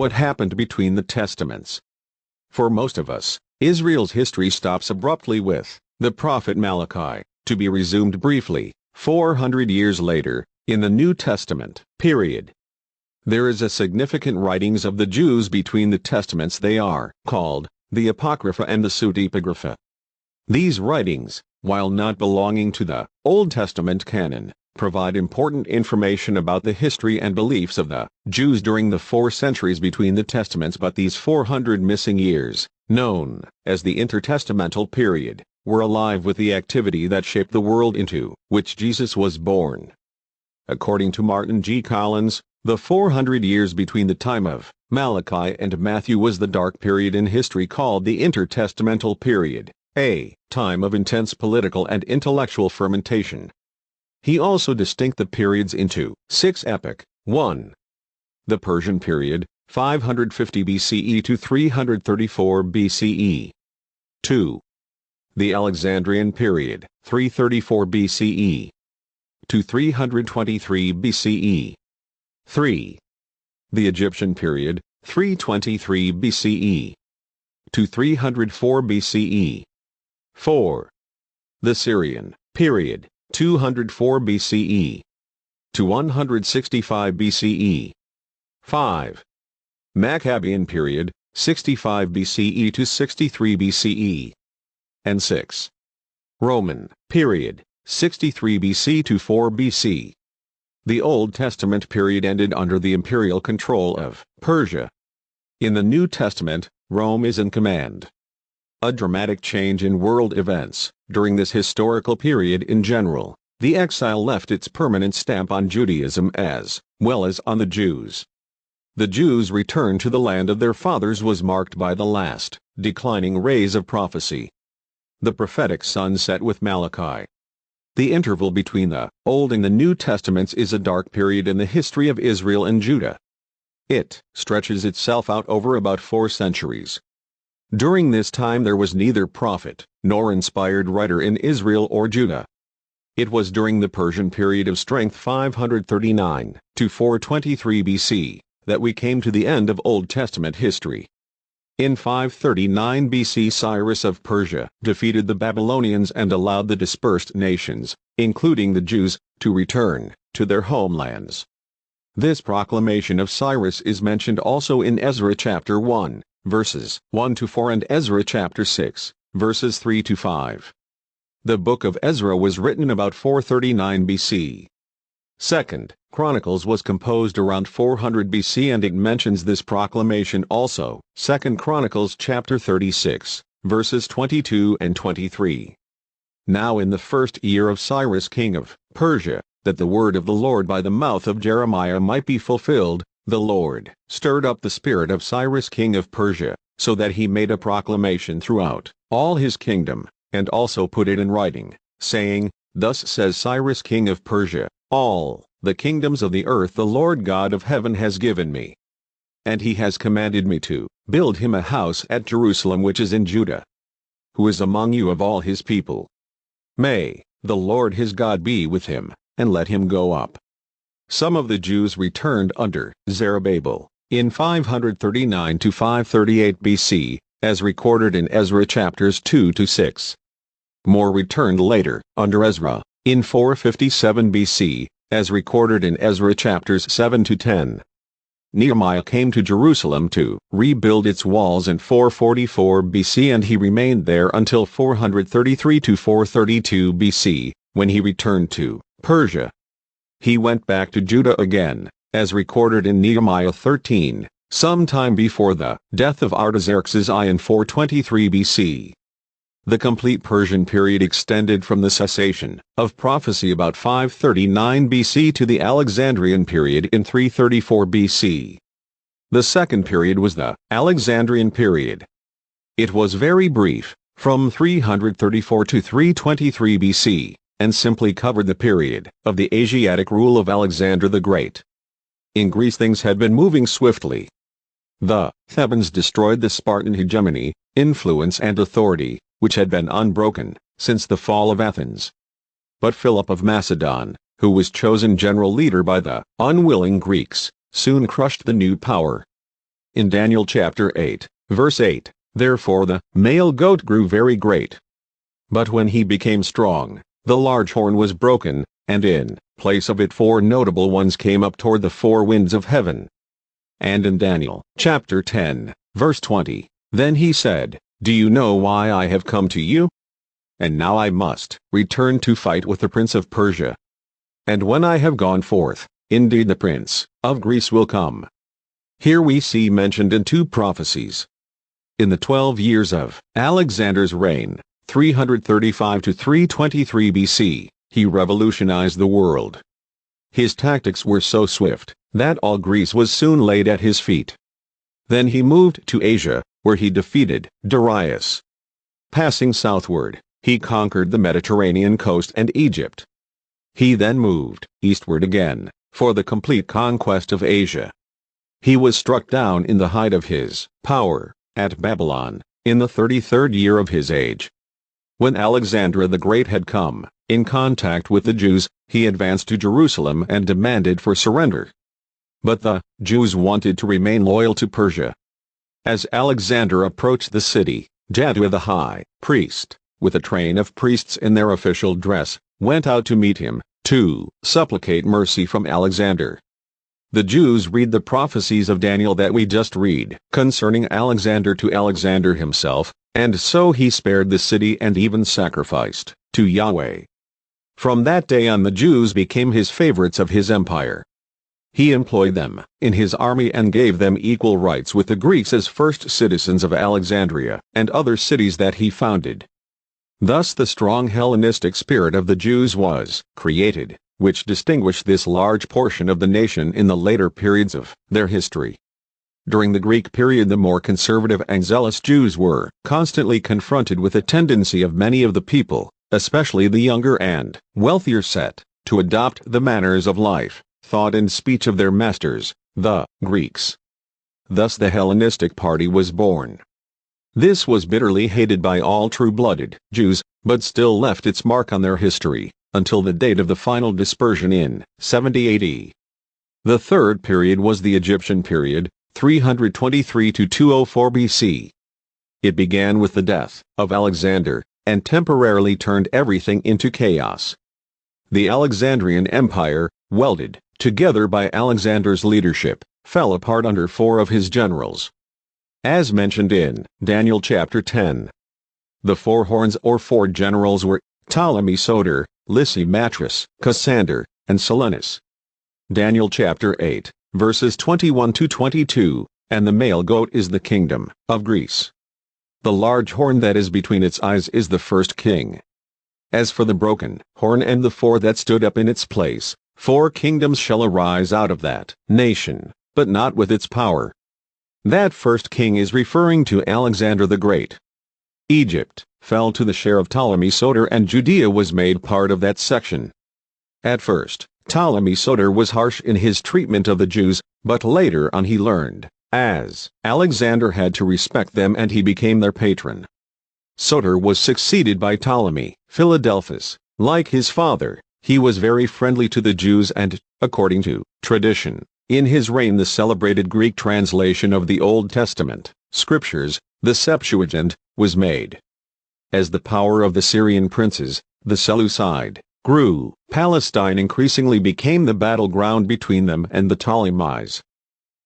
what happened between the Testaments. For most of us, Israel's history stops abruptly with the prophet Malachi, to be resumed briefly, 400 years later, in the New Testament period. There is a significant writings of the Jews between the Testaments. They are called the Apocrypha and the Pseudepigrapha. These writings, while not belonging to the Old Testament canon, provide important information about the history and beliefs of the Jews during the 4 centuries between the Testaments. But these 400 missing years, known as the intertestamental period, were alive with the activity that shaped the world into which Jesus was born. According to Martin G. Collins, the 400 years between the time of Malachi and Matthew was the dark period in history called the intertestamental period, a time of intense political and intellectual fermentation. He also distinct the periods into 6 epoch. 1. The Persian period, 550 BCE to 334 BCE. 2. The Alexandrian period, 334 BCE to 323 BCE. 3. The Egyptian period, 323 BCE to 304 BCE. 4. The Syrian period, 204 BCE to 165 BCE. 5. Maccabean period, 65 BCE to 63 BCE. And 6. Roman period, 63 BC to 4 BC. The Old Testament period ended under the imperial control of Persia. In the New Testament, Rome is in command. A dramatic change in world events. During this historical period in general, the exile left its permanent stamp on Judaism as well as on the Jews. The Jews' return to the land of their fathers was marked by the last, declining rays of prophecy. The prophetic sun set with Malachi. The interval between the Old and the New Testaments is a dark period in the history of Israel and Judah. It stretches itself out over about 4 centuries. During this time there was neither prophet nor inspired writer in Israel or Judah. It was during the Persian period of strength 539 to 423 BC that we came to the end of Old Testament history. In 539 BC, Cyrus of Persia defeated the Babylonians and allowed the dispersed nations, including the Jews, to return to their homelands. This proclamation of Cyrus is mentioned also in Ezra chapter 1, verses 1 to 4 and Ezra chapter 6, verses 3 to 5. The book of Ezra was written about 439 BC. 2nd Chronicles was composed around 400 BC and it mentions this proclamation also, 2nd Chronicles chapter 36, verses 22 and 23. Now in the first year of Cyrus king of Persia, that the word of the Lord by the mouth of Jeremiah might be fulfilled, the Lord stirred up the spirit of Cyrus king of Persia, so that he made a proclamation throughout all his kingdom, and also put it in writing, saying, Thus says Cyrus king of Persia, all the kingdoms of the earth the Lord God of heaven has given me. And he has commanded me to build him a house at Jerusalem which is in Judah. Who is among you of all his people? May the Lord his God be with him, and let him go up. Some of the Jews returned under Zerubbabel, in 539 to 538 BC, as recorded in Ezra chapters 2 to 6. More returned later, under Ezra, in 457 BC, as recorded in Ezra chapters 7 to 10. Nehemiah came to Jerusalem to rebuild its walls in 444 BC and he remained there until 433 to 432 BC, when he returned to Persia. He went back to Judah again, as recorded in Nehemiah 13, sometime before the death of Artaxerxes I in 423 BC. The complete Persian period extended from the cessation of prophecy about 539 BC to the Alexandrian period in 334 BC. The second period was the Alexandrian period. It was very brief, from 334 to 323 BC, and simply covered the period of the Asiatic rule of Alexander the Great. In Greece things had been moving swiftly. The Thebans destroyed the Spartan hegemony, influence and authority, which had been unbroken since the fall of Athens. But Philip of Macedon, who was chosen general leader by the unwilling Greeks, soon crushed the new power. In Daniel chapter 8, verse 8, therefore the male goat grew very great. But when he became strong, the large horn was broken, and in place of it 4 notable ones came up toward the 4 winds of heaven. And in Daniel chapter 10, verse 20, then he said, do you know why I have come to you? And now I must return to fight with the prince of Persia. And when I have gone forth, indeed the prince of Greece will come. Here we see mentioned in 2 prophecies. In the 12 years of Alexander's reign, 335 to 323 BC, he revolutionized the world. His tactics were so swift that all Greece was soon laid at his feet. Then he moved to Asia, where he defeated Darius. Passing southward, he conquered the Mediterranean coast and Egypt. He then moved eastward again, for the complete conquest of Asia. He was struck down in the height of his power, at Babylon, in the 33rd year of his age. When Alexander the Great had come in contact with the Jews, he advanced to Jerusalem and demanded for surrender. But the Jews wanted to remain loyal to Persia. As Alexander approached the city, Jaddua the high priest, with a train of priests in their official dress, went out to meet him, to supplicate mercy from Alexander. The Jews read the prophecies of Daniel that we just read concerning Alexander to Alexander himself, and so he spared the city and even sacrificed to Yahweh. From that day on the Jews became his favorites of his empire. He employed them in his army and gave them equal rights with the Greeks as first citizens of Alexandria and other cities that he founded. Thus the strong Hellenistic spirit of the Jews was created, which distinguished this large portion of the nation in the later periods of their history. During the Greek period, the more conservative and zealous Jews were constantly confronted with a tendency of many of the people, especially the younger and wealthier set, to adopt the manners of life, thought and speech of their masters, the Greeks. Thus the Hellenistic party was born. This was bitterly hated by all true-blooded Jews, but still left its mark on their history, until the date of the final dispersion in 70 AD. The third period was the Egyptian period, 323 to 204 BC. It began with the death of Alexander, and temporarily turned everything into chaos. The Alexandrian Empire, welded together by Alexander's leadership, fell apart under 4 of his generals. As mentioned in Daniel chapter 10. The 4 horns or 4 generals were Ptolemy Soter, Lysimatris, Cassander, and Silenus. Daniel chapter 8, verses 21 to 22, and the male goat is the kingdom of Greece. The large horn that is between its eyes is the first king. As for the broken horn and the 4 that stood up in its place, 4 kingdoms shall arise out of that nation, but not with its power. That first king is referring to Alexander the Great. Egypt fell to the share of Ptolemy Soter, and Judea was made part of that section. At first, Ptolemy Soter was harsh in his treatment of the Jews, but later on he learned, as Alexander had to respect them, and he became their patron. Soter was succeeded by Ptolemy Philadelphus. Like his father, he was very friendly to the Jews and, according to tradition, in his reign the celebrated Greek translation of the Old Testament scriptures, the Septuagint, was made. As the power of the Syrian princes, the Seleucid, grew, Palestine increasingly became the battleground between them and the Ptolemies.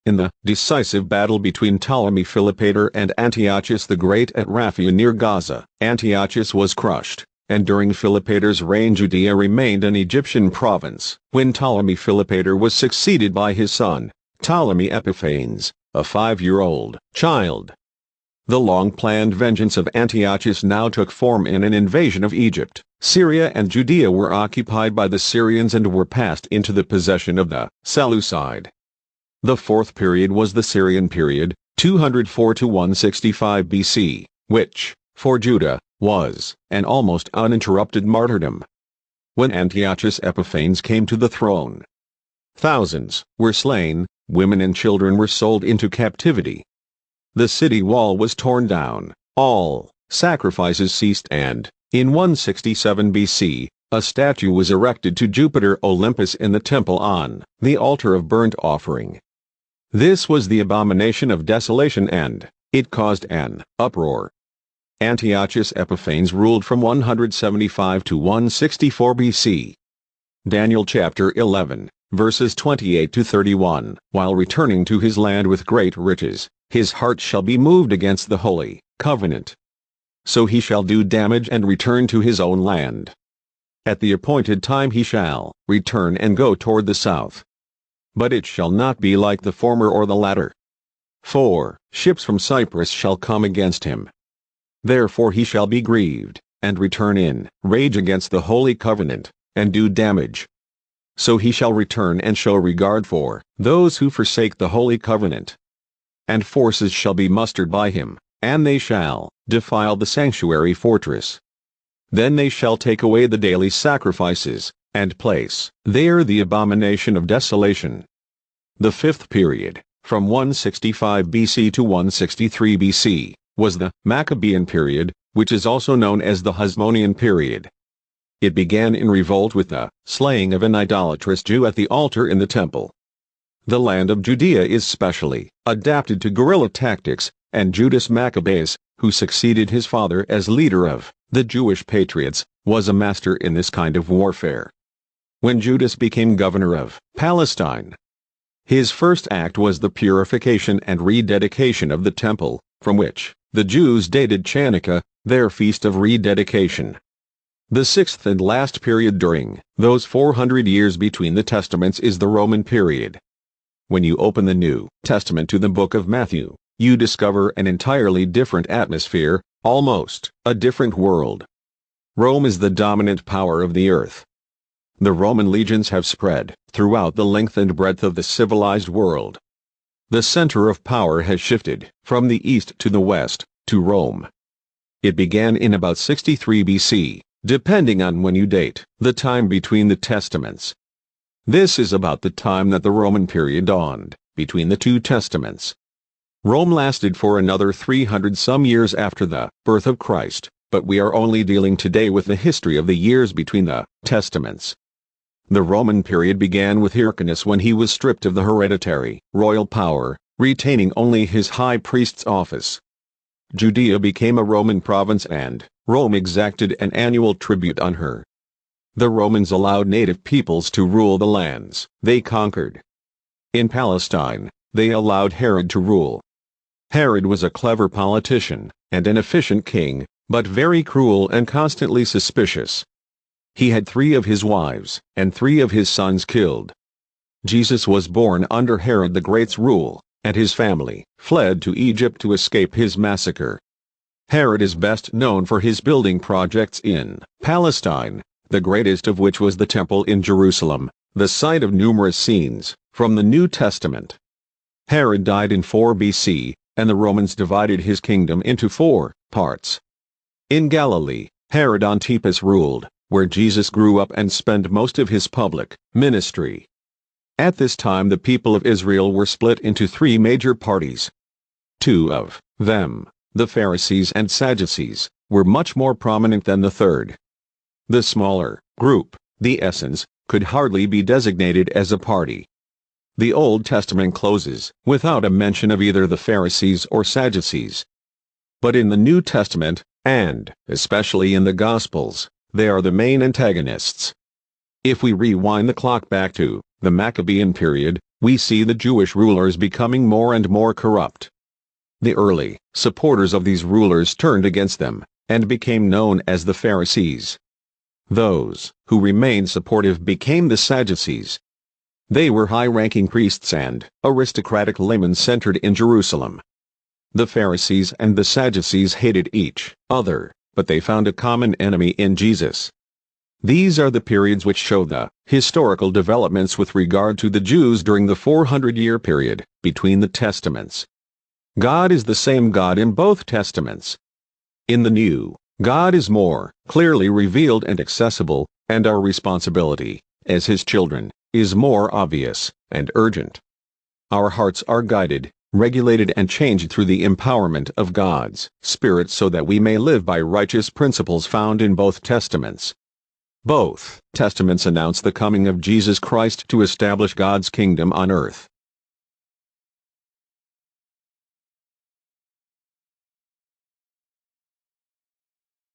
In the decisive battle between Ptolemy Philopator and Antiochus the Great at Raphia near Gaza, Antiochus was crushed, and during Philopator's reign Judea remained an Egyptian province, when Ptolemy Philopator was succeeded by his son, Ptolemy Epiphanes, a 5-year-old child. The long-planned vengeance of Antiochus now took form in an invasion of Egypt. Syria and Judea were occupied by the Syrians and were passed into the possession of the Seleucid. The 4th period was the Syrian period, 204 to 165 BC, which, for Judah, was an almost uninterrupted martyrdom. When Antiochus Epiphanes came to the throne, thousands were slain, women and children were sold into captivity. The city wall was torn down, all sacrifices ceased, and, in 167 BC, a statue was erected to Jupiter Olympus in the temple on the altar of burnt offering. This was the abomination of desolation, and it caused an uproar. Antiochus Epiphanes ruled from 175 to 164 BC. Daniel chapter 11, verses 28 to 31. While returning to his land with great riches, his heart shall be moved against the holy covenant. So he shall do damage and return to his own land. At the appointed time he shall return and go toward the south. But it shall not be like the former or the latter. For ships from Cyprus shall come against him. Therefore he shall be grieved, and return in rage against the holy covenant, and do damage. So he shall return and show regard for those who forsake the holy covenant. And forces shall be mustered by him, and they shall defile the sanctuary fortress. Then they shall take away the daily sacrifices, and place there the abomination of desolation. The fifth period, from 165 BC to 163 BC, was the Maccabean period, which is also known as the Hasmonean period. It began in revolt with the slaying of an idolatrous Jew at the altar in the temple. The land of Judea is specially adapted to guerrilla tactics, and Judas Maccabeus, who succeeded his father as leader of the Jewish patriots, was a master in this kind of warfare. When Judas became governor of Palestine, his first act was the purification and rededication of the temple, from which the Jews dated Chanukah, their feast of rededication. The sixth and last period during those 400 years between the Testaments is the Roman period. When you open the New Testament to the book of Matthew, you discover an entirely different atmosphere, almost a different world. Rome is the dominant power of the earth. The Roman legions have spread throughout the length and breadth of the civilized world. The center of power has shifted from the east to the west, to Rome. It began in about 63 BC, depending on when you date the time between the Testaments. This is about the time that the Roman period dawned, between the two Testaments. Rome lasted for another 300-some years after the birth of Christ, but we are only dealing today with the history of the years between the Testaments. The Roman period began with Hyrcanus when he was stripped of the hereditary royal power, retaining only his high priest's office. Judea became a Roman province and Rome exacted an annual tribute on her. The Romans allowed native peoples to rule the lands they conquered. In Palestine, they allowed Herod to rule. Herod was a clever politician and an efficient king, but very cruel and constantly suspicious. He had 3 of his wives and 3 of his sons killed. Jesus was born under Herod the Great's rule, and his family fled to Egypt to escape his massacre. Herod is best known for his building projects in Palestine, the greatest of which was the temple in Jerusalem, the site of numerous scenes from the New Testament. Herod died in 4 BC, and the Romans divided his kingdom into 4 parts. In Galilee, Herod Antipas ruled, where Jesus grew up and spent most of his public ministry. At this time the people of Israel were split into 3 major parties. 2 of them, the Pharisees and Sadducees, were much more prominent than the third. The smaller group, the Essenes, could hardly be designated as a party. The Old Testament closes without a mention of either the Pharisees or Sadducees. But in the New Testament, and especially in the Gospels, they are the main antagonists. If we rewind the clock back to the Maccabean period, we see the Jewish rulers becoming more and more corrupt. The early supporters of these rulers turned against them, and became known as the Pharisees. Those who remained supportive became the Sadducees. They were high-ranking priests and aristocratic laymen centered in Jerusalem. The Pharisees and the Sadducees hated each other, but they found a common enemy in Jesus. These are the periods which show the historical developments with regard to the Jews during the 400-year period between the Testaments. God is the same God in both Testaments. In the New, God is more clearly revealed and accessible, and our responsibility, as His children, is more obvious and urgent. Our hearts are guided, regulated and changed through the empowerment of God's Spirit so that we may live by righteous principles found in both Testaments. Both Testaments announce the coming of Jesus Christ to establish God's kingdom on earth.